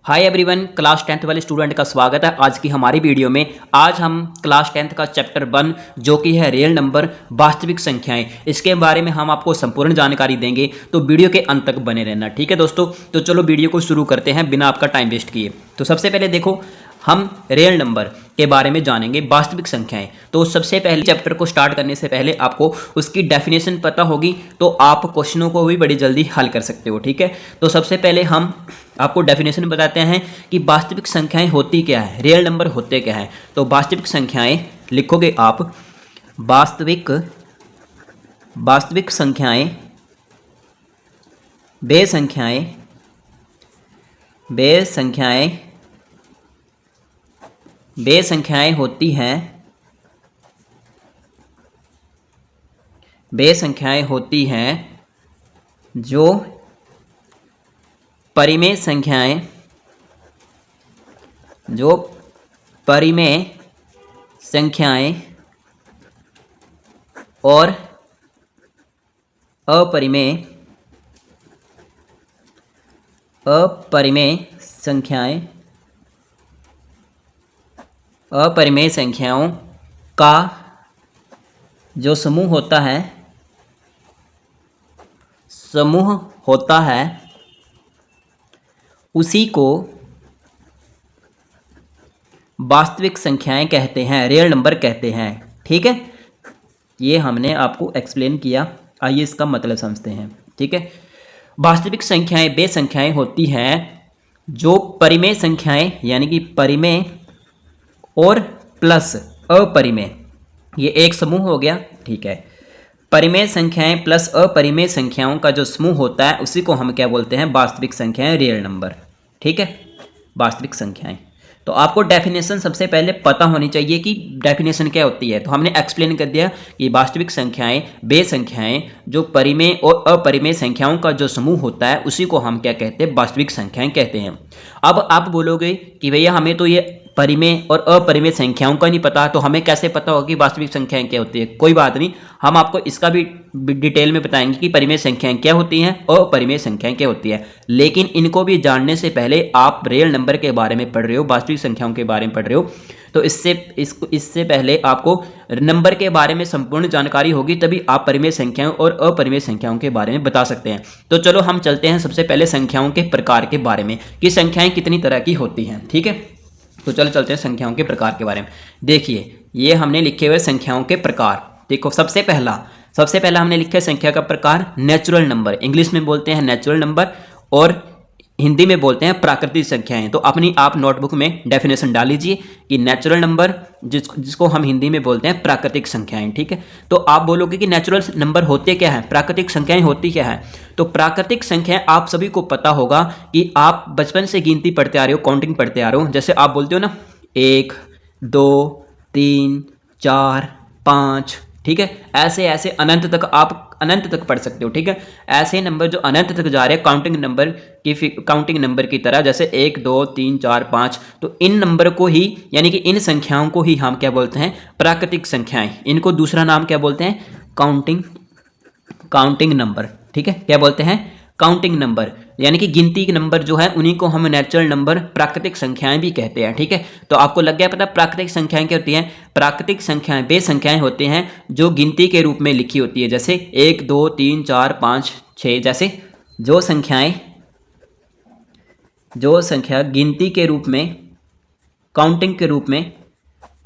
Hi everyone, class 10th वाले student का स्वागत है आज की हमारी वीडियो में। आज हम क्लास 10th का चैप्टर 1 जो कि है रियल नंबर वास्तविक संख्याएं, इसके बारे में हम आपको संपूर्ण जानकारी देंगे, तो वीडियो के अंत तक बने रहना। ठीक है दोस्तों, तो चलो वीडियो को शुरू करते हैं बिना आपका टाइम वेस्ट किए। तो सबसे पहले देखो, हम रियल नंबर के बारे में जानेंगे, वास्तविक संख्याएं। तो सबसे पहले चैप्टर को स्टार्ट करने से पहले आपको उसकी डेफिनेशन पता होगी, तो आप क्वेश्चनों को भी बड़ी जल्दी हल कर सकते हो। ठीक है, तो सबसे पहले हम आपको डेफिनेशन बताते हैं कि वास्तविक संख्याएं होती क्या है, रियल नंबर होते क्या है। तो वास्तविक संख्याएं लिखोगे आप, वास्तविक संख्याएं वे संख्याएं होती हैं जो परिमेय संख्याएं और अपरिमेय संख्याओं का जो समूह होता है उसी को वास्तविक संख्याएं कहते हैं, रियल नंबर कहते हैं। ठीक है, ये हमने आपको एक्सप्लेन किया। आइए इसका मतलब समझते हैं। ठीक है, वास्तविक संख्याएं वे संख्याएं होती हैं जो परिमेय संख्याएं, यानी कि परिमेय और प्लस अपरिमेय, ये एक समूह हो गया। ठीक है, परिमेय संख्याएं प्लस अपरिमेय संख्याओं का जो समूह होता है उसी को हम क्या बोलते हैं, वास्तविक संख्याएं, रियल नंबर। ठीक है, वास्तविक संख्याएं। तो आपको डेफिनेशन सबसे पहले पता होनी चाहिए कि डेफिनेशन क्या होती है। तो हमने एक्सप्लेन कर दिया कि वास्तविक संख्याएं वे संख्याएं जो परिमेय और अपरिमेय संख्याओं का जो समूह होता है उसी को हम क्या कहते हैं, वास्तविक संख्याएं कहते हैं। अब आप बोलोगे कि भैया हमें तो ये परिमेय और अपरिमेय संख्याओं का नहीं पता, तो हमें कैसे पता होगा कि वास्तविक संख्याएं क्या होती है। कोई बात नहीं, हम आपको इसका भी डिटेल में बताएंगे कि परिमेय संख्याएं क्या होती हैं और अपरिमेय संख्याएं क्या होती है। लेकिन इनको भी जानने से पहले आप रियल नंबर के बारे में पढ़ रहे हो, वास्तविक संख्याओं के बारे में पढ़ रहे हो, तो इससे पहले आपको नंबर के बारे में संपूर्ण जानकारी होगी, तभी आप परिमेय संख्याओं और अपरिमेय संख्याओं के बारे में बता सकते हैं। तो चलो हम चलते हैं सबसे पहले संख्याओं के प्रकार के बारे में, कि संख्याएं कितनी तरह की होती हैं। ठीक है, तो चलो चलते हैं संख्याओं के प्रकार के बारे में। देखिए, ये हमने लिखे हुए संख्याओं के प्रकार। देखो, सबसे पहला हमने लिखा है संख्या का प्रकार नेचुरल नंबर, इंग्लिश में बोलते हैं नेचुरल नंबर और हिंदी में बोलते हैं प्राकृतिक संख्याएं। तो अपनी आप नोटबुक में डेफिनेशन डाल लीजिए कि नेचुरल नंबर जिसको हम हिंदी में बोलते हैं प्राकृतिक संख्याएं। ठीक है, तो आप बोलोगे कि नेचुरल नंबर होते क्या है, प्राकृतिक संख्याएं होती क्या है। तो प्राकृतिक संख्याएं आप सभी को पता होगा कि आप बचपन से गिनती पढ़ते आ रहे हो, काउंटिंग पढ़ते आ रहे हो। जैसे आप बोलते हो ना 1 2 3 4 5, ठीक है, ऐसे ऐसे अनंत तक आप अनंत तक पढ़ सकते हो। ठीक है, ऐसे नंबर जो अनंत तक जा रहे हैं काउंटिंग नंबर की तरह, जैसे 1 2 3 4 5, तो इन नंबर को ही, यानी कि इन संख्याओं को ही हम क्या बोलते हैं, प्राकृतिक संख्याएं। इनको दूसरा नाम क्या बोलते हैं, काउंटिंग नंबर। ठीक है, क्या बोलते हैं, काउंटिंग नंबर, यानी कि गिनती के नंबर जो है उन्हीं को हम नेचुरल नंबर, प्राकृतिक संख्याएं भी कहते हैं। ठीक है, तो आपको लग गया पता प्राकृतिक संख्याएं क्या होती हैं। प्राकृतिक संख्याएं वे संख्याएं होती हैं जो गिनती के रूप में लिखी होती है, जैसे 1 2 3 4 5 6, जैसे जो संख्या गिनती के रूप में, काउंटिंग के रूप में,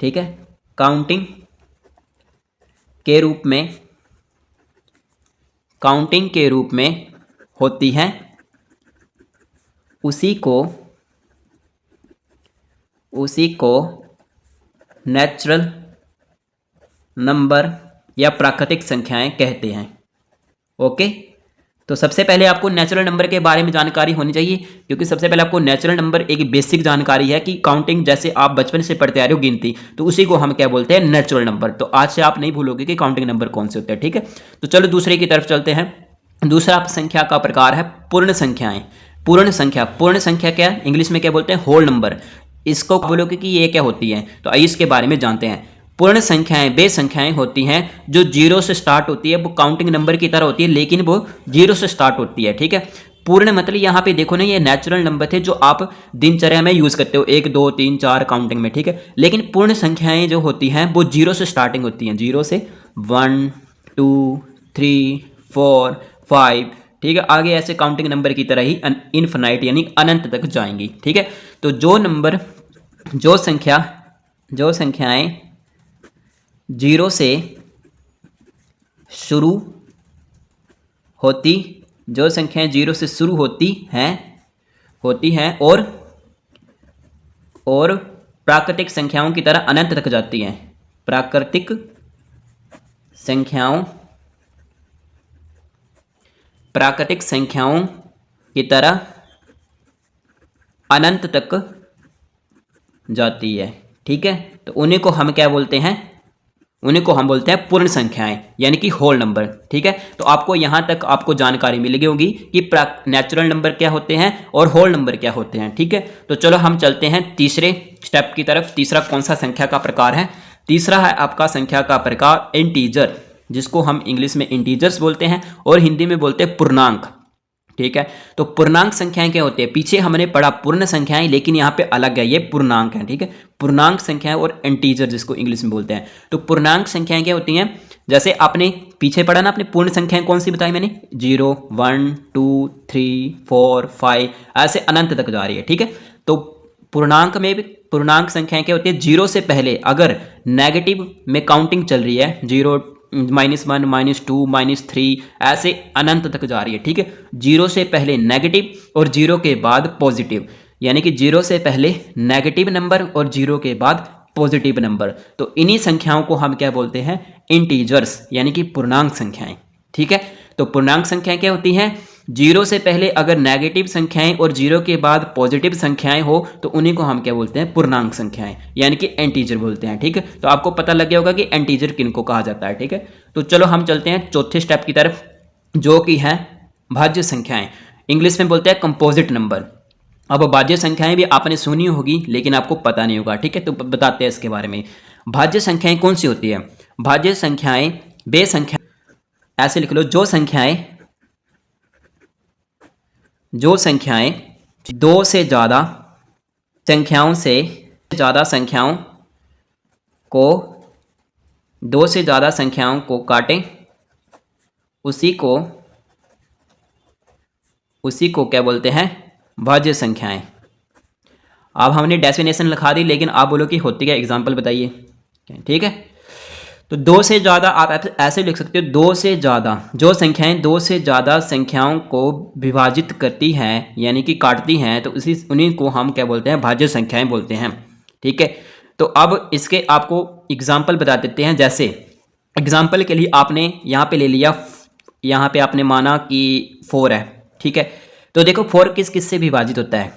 ठीक है, काउंटिंग के रूप में होती है उसी को नेचुरल नंबर या प्राकृतिक संख्याएं कहते हैं। ओके, तो सबसे पहले आपको नेचुरल नंबर के बारे में जानकारी होनी चाहिए, क्योंकि सबसे पहले आपको नेचुरल नंबर एक बेसिक जानकारी है कि काउंटिंग, जैसे आप बचपन से पढ़ते आ रहे हो गिनती, तो उसी को हम क्या बोलते हैं, नेचुरल नंबर। तो आज से आप नहीं भूलोगे कि काउंटिंग नंबर कौन से होते हैं। ठीक है, तो चलो दूसरे की तरफ चलते हैं। दूसरा संख्या का प्रकार है पूर्ण संख्याएं। पूर्ण संख्या क्या है, इंग्लिश में क्या बोलते हैं, होल नंबर। इसको बोलोगे कि ये क्या होती है, तो आइए इसके बारे में जानते हैं। पूर्ण संख्याएं वे संख्याएं होती हैं जो जीरो से स्टार्ट होती है, वो काउंटिंग नंबर की तरह होती है, लेकिन वो जीरो से स्टार्ट होती है। ठीक है, पूर्ण मतलब यहाँ पे देखो ना, ये नेचुरल नंबर थे जो आप दिनचर्या में यूज़ करते हो, 1 2 3 4 काउंटिंग में, ठीक है। लेकिन पूर्ण संख्याएं जो होती हैं वो जीरो से स्टार्टिंग होती हैं, जीरो से 1 2 3 4 5, ठीक है। आगे ऐसे काउंटिंग नंबर की तरह ही इनफिनाइट यानी अनंत तक जाएंगी, ठीक है। तो जो संख्याएं जीरो से शुरू होती जो संख्याएं जीरो से शुरू होती हैं और प्राकृतिक संख्याओं की तरह अनंत तक जाती हैं, प्राकृतिक संख्याओं की तरह अनंत तक जाती है, ठीक है। तो उन्हीं को हम क्या बोलते हैं, उन्हीं को हम बोलते हैं पूर्ण संख्याएं यानी कि होल नंबर, ठीक है। तो आपको यहाँ तक आपको जानकारी मिल गई होगी कि नेचुरल नंबर क्या होते हैं और होल नंबर क्या होते हैं, ठीक है। तो चलो हम चलते हैं तीसरे स्टेप की तरफ। तीसरा कौन सा संख्या का प्रकार है? तीसरा है आपका संख्या का प्रकार इंटीजर, जिसको हम इंग्लिश में इंटीजर्स बोलते हैं और हिंदी में बोलते हैं पूर्णांक, ठीक है। तो पूर्णांक संख्याएं क्या होती है? पीछे हमने पढ़ा पूर्ण संख्याएं, लेकिन यहाँ पे अलग है, ये पूर्णांक है, ठीक है। पूर्णांक संख्याएं और इंटीजर जिसको इंग्लिश में बोलते हैं। तो पूर्णांक संख्याएं क्या होती हैं? जैसे आपने पीछे पढ़ा ना, अपने पूर्ण संख्याएं कौन सी बताई मैंने? 0 1 2 3 4 5 ऐसे अनंत तक जा रही है, ठीक है। तो पूर्णांक में भी पूर्णांक संख्याएं क्या होती है? जीरो से पहले अगर नेगेटिव में काउंटिंग चल रही है, 0 -1 -2 -3 ऐसे अनंत तक जा रही है, ठीक है। जीरो से पहले नेगेटिव और जीरो के बाद पॉजिटिव, यानी कि जीरो से पहले नेगेटिव नंबर और जीरो के बाद पॉजिटिव नंबर। तो इन्हीं संख्याओं को हम क्या बोलते हैं? इंटीजर्स यानी कि पूर्णांक संख्याएं, ठीक है। तो पूर्णांक संख्याएं क्या होती हैं? जीरो से पहले अगर नेगेटिव संख्याएं और जीरो के बाद पॉजिटिव संख्याएं हो तो उन्हीं को हम क्या बोलते हैं? पूर्णांक संख्याएं यानी कि इंटीजर बोलते हैं, ठीक है। तो आपको पता लग गया होगा कि इंटीजर किनको कहा जाता है, ठीक है। तो चलो हम चलते हैं चौथे स्टेप की तरफ, जो कि है भाज्य संख्याएं। इंग्लिश में बोलते हैं कंपोजिट नंबर। अब भाज्य संख्याएं भी आपने सुनी होगी लेकिन आपको पता नहीं होगा, ठीक है। तो बताते हैं इसके बारे में। भाज्य संख्याएं कौन सी होती है? भाज्य संख्याएं बे संख्या, ऐसे लिख लो, जो संख्याएं दो से ज़्यादा संख्याओं को काटें उसी को क्या बोलते हैं? भाज्य संख्याएं। अब हमने डेफिनेशन लिखा दी, लेकिन आप बोलो कि होती क्या? एग्जाम्पल बताइए, ठीक है। तो दो से ज़्यादा आप ऐसे लिख सकते हो, दो से ज़्यादा जो संख्याएं दो से ज़्यादा संख्याओं को विभाजित करती हैं यानी कि काटती हैं, तो उन्हीं को हम क्या बोलते हैं? भाज्य संख्याएं बोलते हैं, ठीक है। तो अब इसके आपको एग्जाम्पल बता देते हैं। जैसे एग्जाम्पल के लिए आपने यहाँ पे ले लिया, यहाँ पे आपने माना कि 4 है, ठीक है। तो देखो 4 किस किस से विभाजित होता है?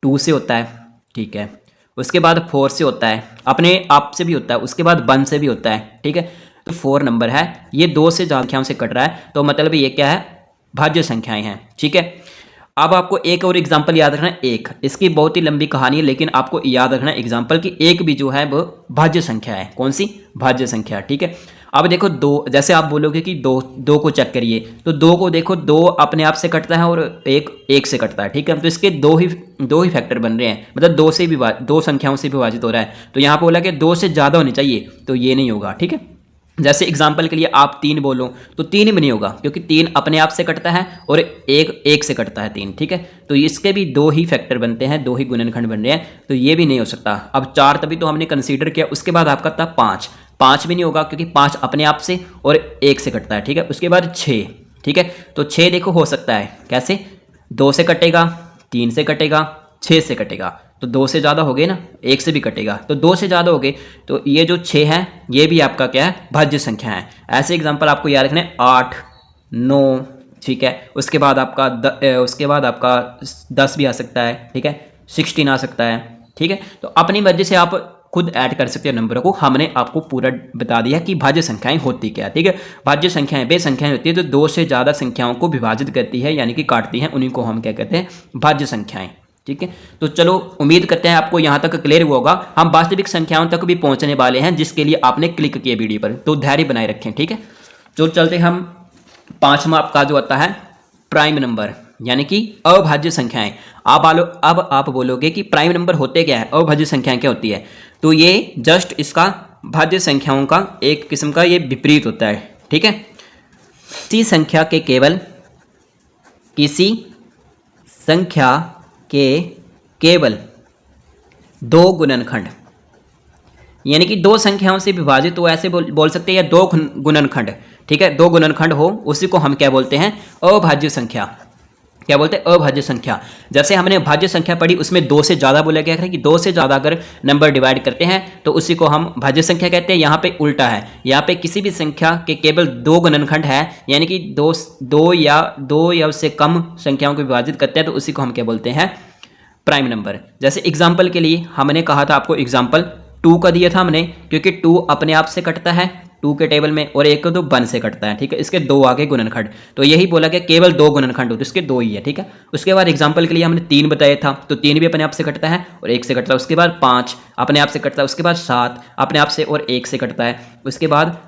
2 से होता है, ठीक है। उसके बाद 4 से होता है, अपने आप से भी होता है, उसके बाद 1 से भी होता है, ठीक है। तो 4 नंबर है, ये 2 से ज़्यादा संख्याओं से कट रहा है, तो मतलब ये क्या है? भाज्य संख्याएं हैं, ठीक है। अब आपको एक और एग्जाम्पल याद रखना है, एक। इसकी बहुत ही लंबी कहानी है, लेकिन आपको याद रखना है एग्जाम्पल की एक भी जो है वो भाज्य संख्या है। कौन सी? भाज्य संख्या, ठीक है। अब देखो 2, जैसे आप बोलोगे कि 2 को चेक करिए, तो 2 को देखो, 2 अपने आप से कटता है और एक से कटता है, ठीक है। तो इसके दो ही फैक्टर बन रहे हैं, मतलब दो संख्याओं से विभाजित हो रहा है। तो यहाँ पे बोला कि 2 से ज़्यादा होनी चाहिए, तो ये नहीं होगा, ठीक है। जैसे एग्जाम्पल के लिए आप 3 बोलो तो 3 भी नहीं होगा, क्योंकि 3 अपने आप से कटता है और एक से कटता है 3, ठीक है। तो इसके भी 2 ही फैक्टर बनते हैं, 2 ही गुणनखंड बन रहे हैं, तो ये भी नहीं हो सकता। अब 4 तभी तो हमने कंसीडर किया। उसके बाद आपका था 5 भी नहीं होगा, क्योंकि 5 अपने आप से और 1 से कटता है, ठीक है। उसके बाद 6, ठीक है। तो 6 देखो हो सकता है कैसे? 2 से कटेगा, 3 से कटेगा, 6 से कटेगा, तो 2 से ज़्यादा हो गए ना, 1 से भी कटेगा, तो 2 से ज़्यादा हो गए। तो ये जो 6 है ये भी आपका क्या है? भाज्य संख्या है। ऐसे एग्जांपल आपको याद रखना है, 8 9, ठीक है। उसके बाद आपका 10 भी आ सकता है, ठीक है। 16 आ सकता है, ठीक है। तो अपनी मर्जी से आप खुद ऐड कर सकते हो नंबरों को। हमने आपको पूरा बता दिया कि भाज्य संख्याएं होती क्या, ठीक है। भाज्य संख्याएं बे संख्याएं होती है जो 2 से ज़्यादा संख्याओं को विभाजित करती है यानी कि काटती हैं, उन्हीं को हम क्या कहते हैं? भाज्य संख्याएं, ठीक है। तो चलो उम्मीद करते हैं आपको यहाँ तक क्लियर हुआ होगा। हम वास्तविक संख्याओं तक भी पहुँचने वाले हैं, जिसके लिए आपने क्लिक किया वीडियो पर, तो धैर्य बनाए रखें, ठीक है। तो चलते हम 5वां आपका जो आता है प्राइम नंबर, यानी कि अभाज्य संख्याएं। अब आप बोलोगे कि प्राइम नंबर होते क्या है, अभाज्य संख्याएं क्या होती है, तो ये जस्ट इसका भाज्य संख्याओं का एक किस्म का ये विपरीत होता है, ठीक है। किसी संख्या के केवल दो गुणनखंड, यानी कि दो संख्याओं से विभाजित हो, ऐसे बोल सकते हैं, या दो गुणनखंड, ठीक है, दो गुणनखंड हो, उसी को हम क्या बोलते हैं, अभाज्य संख्या। क्या बोलते हैं, अभाज्य संख्या। जैसे हमने भाज्य संख्या पढ़ी, उसमें दो से ज़्यादा बोला गया है कि दो से ज़्यादा अगर नंबर डिवाइड करते हैं तो उसी को हम भाज्य संख्या कहते हैं। यहाँ पे उल्टा है, यहाँ पे किसी भी संख्या के केवल दो गुणनखंड है, यानी कि दो या उससे कम संख्याओं को विभाजित करते हैं, तो उसी को हम क्या बोलते हैं, प्राइम नंबर। जैसे एग्जाम्पल के लिए हमने कहा था आपको, एग्जाम्पल 2 का दिया था हमने, क्योंकि 2 अपने आप से कटता है 2 के टेबल में, और 1 को तो 1 से कटता है, ठीक है, इसके दो आगे गुणनखंड, तो यही बोला गया केवल दो गुणनखंड हो तो इसके दो ही है, ठीक है। उसके बाद एग्जाम्पल के लिए हमने 3 बताया था, तो 3 भी अपने आप से कटता है और 1 से कटता है। उसके बाद 5 अपने आप से कटता है, उसके बाद 7 अपने आप से और 1 से कटता है, उसके बाद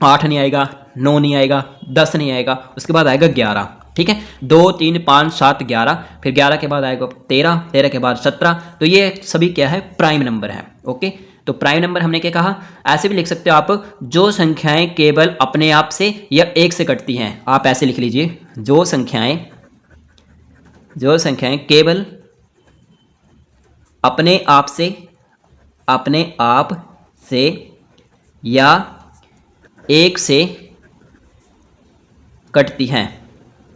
8 नहीं आएगा, 9 नहीं आएगा, 10 नहीं आएगा, उसके बाद आएगा 11, ठीक है। 2 3 5 7 11, फिर 11 के बाद आएगा 13, 13 के बाद 17, तो ये सभी क्या है, प्राइम नंबर है। ओके, तो प्राइम नंबर हमने क्या कहा, ऐसे भी लिख सकते हो आप, जो संख्याएं केवल अपने आप से या 1 से कटती हैं, आप ऐसे लिख लीजिए, जो संख्याएं केवल अपने आप से या 1 से कटती हैं,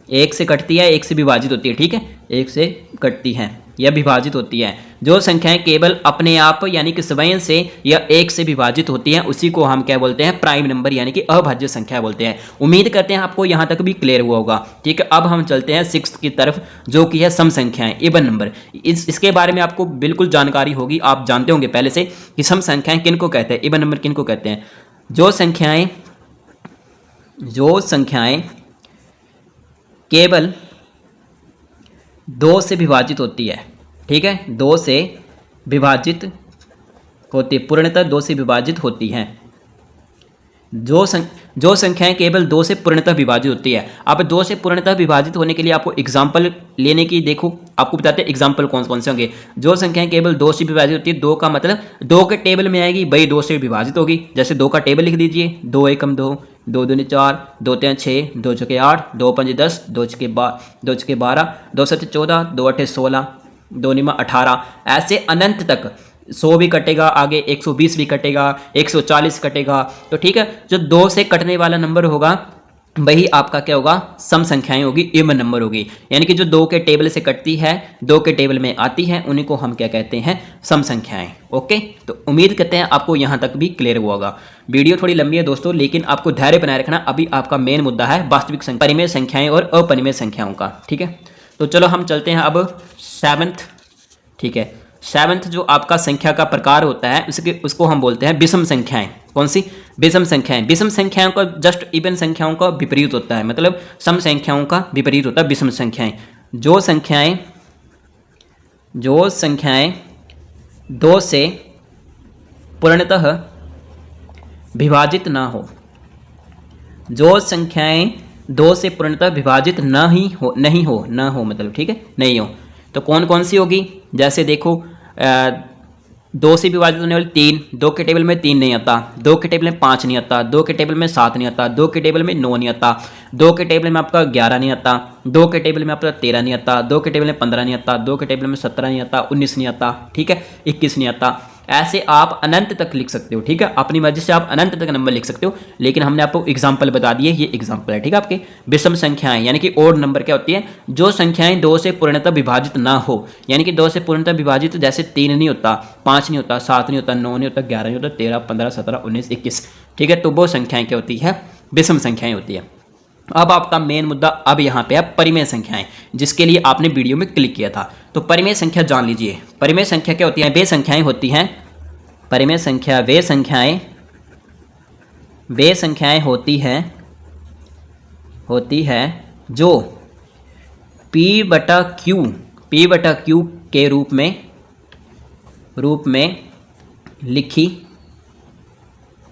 1 से कटती है, 1 से विभाजित होती है, ठीक है, 1 से कटती हैं या विभाजित होती है, जो संख्याएं केवल अपने आप यानी कि स्वयं से या 1 से विभाजित होती हैं, उसी को हम क्या बोलते हैं, प्राइम नंबर यानी कि अभाज्य संख्या बोलते हैं। उम्मीद करते हैं आपको यहाँ तक भी क्लियर हुआ होगा, ठीक है। अब हम चलते हैं 6th की तरफ, जो कि है सम संख्याएं, इवन नंबर। इसके बारे में आपको बिल्कुल जानकारी होगी, आप जानते होंगे पहले से कि सम संख्याएं किन को कहते हैं, इवन नंबर किन को कहते हैं। जो संख्याएं केवल 2 से विभाजित होती है, ठीक है, 2 से विभाजित होती है, पूर्णतः 2 से विभाजित होती हैं। जो संख्याएं केवल 2 से पूर्णतः विभाजित होती है। अब 2 से पूर्णतः विभाजित होने के लिए आपको एग्जाम्पल लेने की, देखो आपको बताते हैं एग्जाम्पल कौन कौन से होंगे। जो संख्याएं केवल 2 से विभाजित होती है, 2 का मतलब 2 के टेबल में आएगी, वही 2 से विभाजित होगी। जैसे 2 का टेबल लिख दीजिए, 2 एकम 2, 2 दूनी 4, 2 3 6, 2 छके 8, 2 5 10, 2 छके 12, 2 7 14, 2 8 16, 2 9 18, ऐसे अनंत तक। 100 भी कटेगा, आगे 120 भी कटेगा, 140 कटेगा, तो ठीक है, जो 2 से कटने वाला नंबर होगा वही आपका क्या होगा, सम संख्याएं होगी, इवन नंबर होगी। यानी कि जो 2 के टेबल से कटती है, 2 के टेबल में आती है, उन्हीं को हम क्या कहते हैं, सम संख्याएं। ओके, तो उम्मीद करते हैं आपको यहाँ तक भी क्लियर हुआ होगा। वीडियो थोड़ी लंबी है दोस्तों, लेकिन आपको धैर्य बनाए रखना। अभी आपका मेन मुद्दा है वास्तविक संख्या, परिमेय संख्याएं और अपरिमेय संख्याओं का, ठीक है। तो चलो हम चलते हैं अब 7th, ठीक है। 7th जो आपका संख्या का प्रकार होता है, उसको हम बोलते हैं विषम संख्याएं। कौन सी, विषम संख्याएं। विषम संख्याओं का जस्ट इवन संख्याओं का विपरीत होता है, मतलब सम संख्याओं का विपरीत होता है विषम संख्याएं। जो संख्याएं 2 से पूर्णतः विभाजित ना हो, जो संख्याएं 2 से पूर्णतः विभाजित नहीं हो मतलब, ठीक है, नहीं हो, तो कौन कौन सी होगी। जैसे देखो 2 से विभाजित होने वाली 3, 2 के टेबल में 3 नहीं आता, 2 के टेबल में 5 नहीं आता, 2 के टेबल में 7 नहीं आता, 2 के टेबल में 9 नहीं आता, 2 के टेबल में आपका 11 नहीं आता, 2 के टेबल में आपका 13 नहीं आता, 2 के टेबल में 15 नहीं आता, 2 के टेबल में 17 नहीं आता, 19 नहीं आता, ठीक है, 21 नहीं आता। ऐसे आप अनंत तक लिख सकते हो, ठीक है, अपनी मर्जी से आप अनंत तक नंबर लिख सकते हो, लेकिन हमने आपको एग्जाम्पल बता दिए, ये एग्जाम्पल है, ठीक है। आपके विषम संख्याएं यानी कि ओड नंबर क्या होती है, जो संख्याएं 2 से पूर्णतः विभाजित ना हो, यानी कि 2 से पूर्णतः विभाजित, जैसे 3 नहीं होता, 5 नहीं होता, 7 नहीं होता, 9 नहीं होता, 11 नहीं होता, 13 15 17 19 21, ठीक है, तो वो संख्याएं क्या होती है, विषम संख्याएं होती है। अब आपका मेन मुद्दा अब यहाँ पे है परिमेय संख्याएं, जिसके लिए आपने वीडियो में क्लिक किया था। तो परिमेय संख्या जान लीजिए। परिमेय संख्या क्या होती है, वे संख्याएं होती हैं, परिमेय संख्या वे संख्याएं होती है जो P बटा Q के रूप में लिखी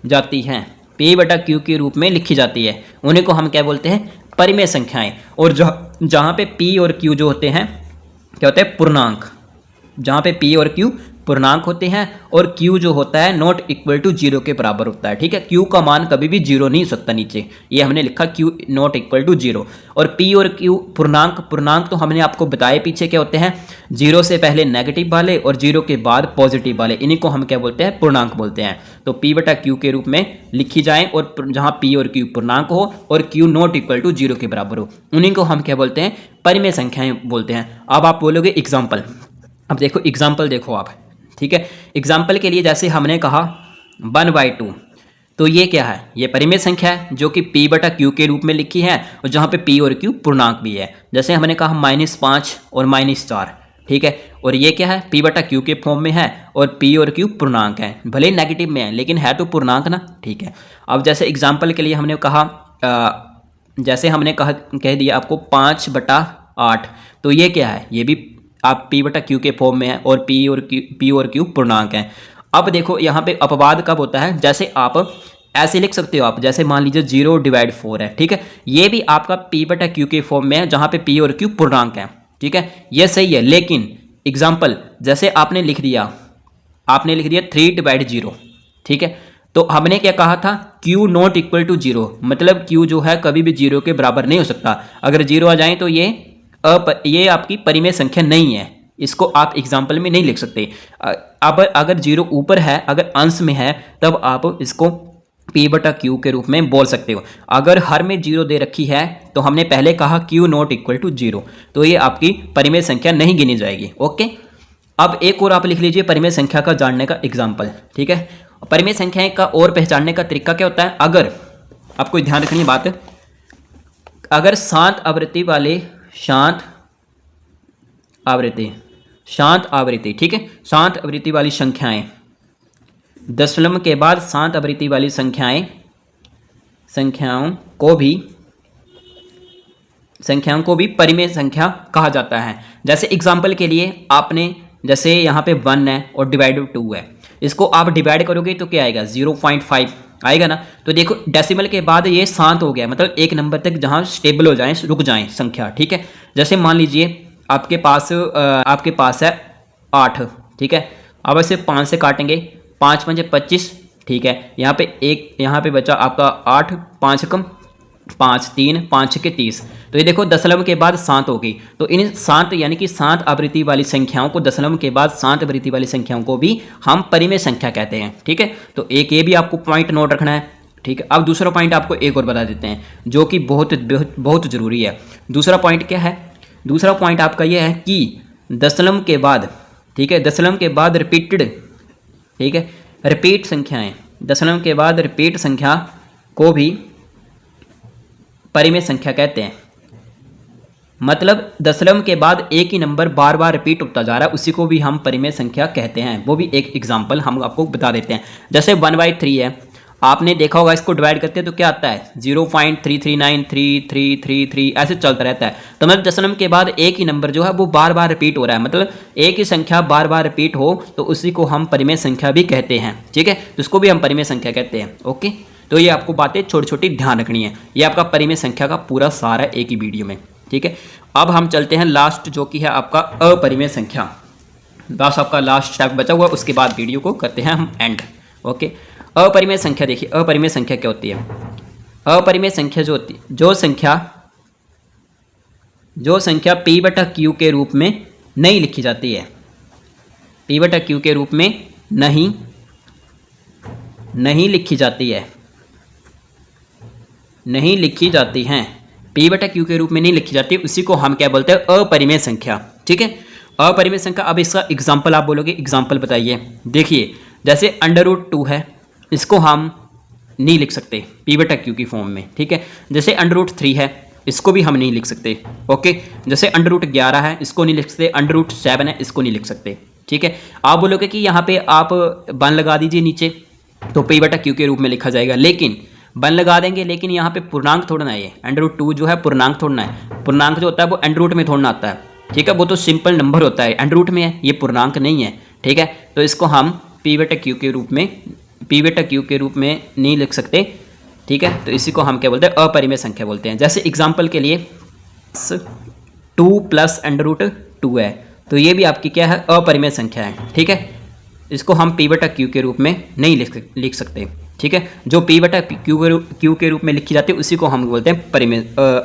जाती हैं, P बटा Q के रूप में लिखी जाती है, उन्हीं को हम क्या बोलते हैं, परिमेय संख्याएं, और जहाँ पे पी और क्यू जो होते हैं क्या होते हैं, पूर्णांक। जहाँ पे पी और क्यू पूर्णांक होते हैं और क्यू जो होता है नॉट इक्वल टू जीरो के बराबर होता है, ठीक है। क्यू का मान कभी भी जीरो नहीं हो सकता नीचे, ये हमने लिखा q not equal to zero. और पी और क्यू पूर्णांक तो हमने आपको बताए पीछे क्या होते हैं, जीरो से पहले नेगेटिव वाले और जीरो के बाद पॉजिटिव वाले, इन्हीं को हम क्या बोलते हैं, पूर्णांक बोलते हैं। तो पी बटा क्यू के रूप में लिखी जाए, और जहाँ पी और क्यू पूर्णांक हो और q not equal to zero के बराबर हो, उन्हीं को हम क्या बोलते हैं, परिमेय संख्याएं बोलते हैं। अब आप बोलोगे एग्जाम्पल, अब देखो एग्जाम्पल देखो आप, ठीक है। एग्जाम्पल के लिए जैसे हमने कहा 1/2, तो ये क्या है, ये परिमेय संख्या है जो कि p बटा क्यू के रूप में लिखी है, और जहाँ पे p और q पूर्णांक भी है। जैसे हमने कहा -5 और -4, ठीक है। और ये क्या है, p बटा क्यू के फॉर्म में है और p और q पूर्णांक है, भले ही नेगेटिव में है लेकिन है तो पूर्णांक ना, ठीक है। अब जैसे एग्जाम्पल के लिए हमने कहा जैसे हमने कह दिया आपको 5/8, तो ये क्या है, ये भी आप p बटा क्यू के फॉर्म में है और p और q पूर्णांक है। अब देखो यहाँ पे अपवाद कब होता है, जैसे आप ऐसे लिख सकते हो आप, जैसे मान लीजिए 0/4 है, ठीक है। ये भी आपका p बटा क्यू के फॉर्म में है जहाँ पे p और q पूर्णांक है, ठीक है, ये सही है। लेकिन एग्जाम्पल जैसे आपने लिख दिया 3/0, ठीक है। तो हमने क्या कहा था, q not equal to zero, मतलब q जो है कभी भी जीरो के बराबर नहीं हो सकता। अगर जीरो आ जाए तो ये आपकी परिमेय संख्या नहीं है, इसको आप एग्जाम्पल में नहीं लिख सकते। अब अगर जीरो ऊपर है, अगर अंश में है, तब आप इसको p बटा क्यू के रूप में बोल सकते हो। अगर हर में जीरो दे रखी है तो हमने पहले कहा q not equal to zero, तो ये आपकी परिमेय संख्या नहीं गिनी जाएगी। ओके, अब एक और आप लिख लीजिए परिमेय संख्या का जानने का एग्जाम्पल, ठीक है। परिमेय संख्याएं का और पहचानने का तरीका क्या होता है, अगर आपको ध्यान रखनी बात, अगर शांत आवृत्ति, ठीक है, शांत आवृत्ति वाली संख्याएं, दशमलव के बाद शांत आवृत्ति वाली संख्याओं को भी परिमेय संख्या कहा जाता है। जैसे एग्जाम्पल के लिए आपने, जैसे यहाँ पे 1 है और डिवाइड 2 है, इसको आप डिवाइड करोगे तो क्या आएगा, 0.5 आएगा ना। तो देखो डेसिमल के बाद ये शांत हो गया, मतलब एक नंबर तक जहाँ स्टेबल हो जाए, रुक जाए संख्या, ठीक है। जैसे मान लीजिए आपके पास है 8, ठीक है। अब ऐसे 5 से काटेंगे, 5 5 25, ठीक है। यहाँ पे बचा आपका 8, 5 कम 5, 3, 5 के 30। तो ये देखो दशमलव के बाद शांत हो गई। तो इन शांत यानी कि शांत आवृत्ति वाली संख्याओं को, दशमलव के बाद शांत आवृत्ति वाली संख्याओं को भी हम परिमेय संख्या कहते हैं, ठीक है। तो एक ये भी आपको पॉइंट नोट रखना है, ठीक है। अब दूसरा पॉइंट आपको एक और बता देते हैं जो कि बहुत जरूरी है। दूसरा पॉइंट क्या है, दूसरा पॉइंट आपका यह है कि दशमलव के बाद, ठीक है, दशमलव के बाद रिपीटेड, ठीक है, रिपीट संख्याएं, दशमलव के बाद रिपीट संख्या को भी परिमेय संख्या कहते हैं। मतलब दशमलव के बाद एक ही नंबर बार बार रिपीट होता जा रहा है, उसी को भी हम परिमेय संख्या कहते हैं। वो भी एक एग्जाम्पल हम आपको बता देते हैं। जैसे 1/3 है, आपने देखा होगा, इसको डिवाइड करते हैं तो क्या आता है, 0.339333 ऐसे चलता रहता है। तो मतलब दशमलव के बाद एक ही नंबर जो है वो बार बार रिपीट हो रहा है, मतलब एक ही संख्या बार बार रिपीट हो तो उसी को हम परिमेय संख्या भी कहते हैं, ठीक है। तो उसको भी हम परिमेय संख्या कहते हैं। ओके, तो ये आपको बातें छोटी छोटी ध्यान रखनी है। ये आपका परिमेय संख्या का पूरा सार है एक ही वीडियो में, ठीक है। अब हम चलते हैं लास्ट, जो कि है आपका अपरिमेय संख्या। बस आपका लास्ट स्टेप बचा हुआ, उसके बाद वीडियो को करते हैं हम एंड। ओके, अपरिमेय संख्या देखिए, अपरिमेय संख्या क्या होती है। अपरिमेय संख्या जो होती है, जो संख्या p बटा क्यू के रूप में नहीं लिखी जाती है, p बटा क्यू के रूप में नहीं लिखी जाती है, नहीं लिखी जाती हैं, p बटा क्यू के रूप में नहीं लिखी जाती, उसी को हम क्या बोलते हैं, अपरिमेय संख्या, ठीक है। अपरिमेय संख्या, अब इसका एग्जाम्पल आप बोलोगे, एग्जाम्पल बताइए। देखिए जैसे √2 है, इसको हम नहीं लिख सकते p बटा क्यू की फॉर्म में, ठीक है। जैसे √3 है, इसको भी हम नहीं लिख सकते। ओके, जैसे √11 है, इसको नहीं लिख सकते। √7 है, इसको नहीं लिख सकते, ठीक है। आप बोलोगे कि यहाँ पे आप 1 लगा दीजिए नीचे, तो p बटा क्यू के रूप में लिखा जाएगा। लेकिन 1 लगा देंगे, लेकिन यहाँ पे पूर्णांक थोड़ा ना, ये √2 जो है पूर्णांक थोड़ा ना है। पूर्णांक जो होता है वो √ में थोड़ा ना आता है, ठीक है। वो तो सिंपल नंबर होता है, √ में है, ये पूर्णांक नहीं है, ठीक है। तो इसको हम p बटा क्यू के रूप में नहीं लिख सकते, ठीक है, तो इसी को हम क्या बोलते हैं, अपरिमेय संख्या बोलते हैं। जैसे एग्जाम्पल के लिए 2 प्लस √2 है, तो ये भी आपकी क्या है, अपरिमेय संख्या है। ठीक है, इसको हम P/Q के रूप में नहीं लिख सकते। ठीक है, जो P/Q के रूप में लिखी जाती है उसी को हम बोलते हैं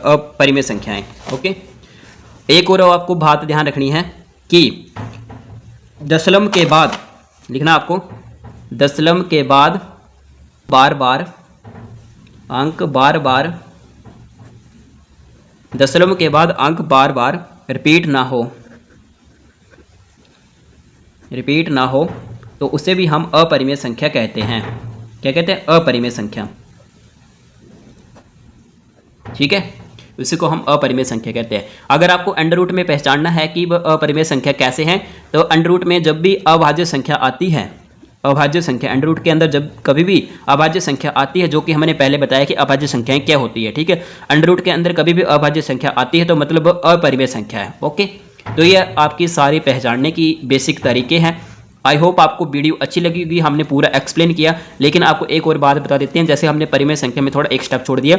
अपरिमेय संख्याएं। ओके, एक और आपको बात ध्यान रखनी है कि दशमलव के बाद लिखना, आपको दशमलव के बाद बार बार अंक दशमलव के बाद अंक बार बार रिपीट ना हो तो उसे भी हम अपरिमेय संख्या कहते हैं। क्या कहते हैं, अपरिमेय संख्या। ठीक है, उसी को हम अपरिमेय संख्या कहते हैं। अगर आपको अंडर रूट में पहचानना है कि वह अपरिमेय संख्या कैसे है, तो अंडर रूट में जब भी अभाज्य संख्या आती है, अभाज्य संख्या अंडर रूट के अंदर जब कभी भी अभाज्य संख्या आती है, जो कि हमने पहले बताया कि अभाज्य संख्याएं क्या होती है। ठीक है, अंडर रूट के अंदर कभी भी अभाज्य संख्या आती है तो मतलब अपरिमेय संख्या है। ओके, तो ये आपकी सारी पहचानने की बेसिक तरीके हैं। आई होप आपको वीडियो अच्छी लगी होगी, हमने पूरा एक्सप्लेन किया। लेकिन आपको एक और बात बता देते हैं, जैसे हमने परिमेय संख्या में थोड़ा एक स्टेप छोड़ दिया,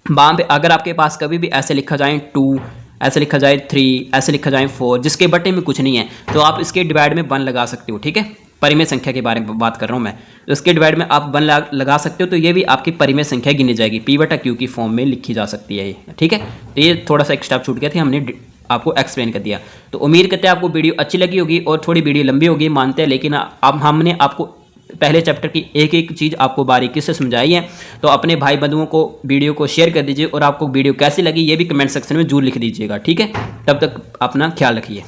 वहाँ पे अगर आपके पास कभी भी ऐसे लिखा जाए 2, ऐसे लिखा जाए 3, ऐसे लिखा जाए 4, जिसके बटे में कुछ नहीं है, तो आप इसके डिवाइड में 1 लगा सकते हो। ठीक है, परिमेय संख्या के बारे में बात कर रहा हूँ मैं, तो इसके डिवाइड में आप 1 लगा सकते हो, तो ये भी आपकी परिमेय संख्या गिनी जाएगी, P/Q की फॉर्म में लिखी जा सकती है ये। ठीक है, तो ये थोड़ा सा एक स्टेप छूट गया था, हमने आपको एक्सप्लेन कर दिया। तो उम्मीद करते हैं आपको वीडियो अच्छी लगी होगी, और थोड़ी वीडियो लंबी होगी मानते हैं, लेकिन अब हमने आपको पहले चैप्टर की एक एक चीज़ आपको बारीकी से समझाई है। तो अपने भाई बंधुओं को वीडियो को शेयर कर दीजिए, और आपको वीडियो कैसी लगी ये भी कमेंट सेक्शन में जरूर लिख दीजिएगा। ठीक है, तब तक अपना ख्याल रखिए।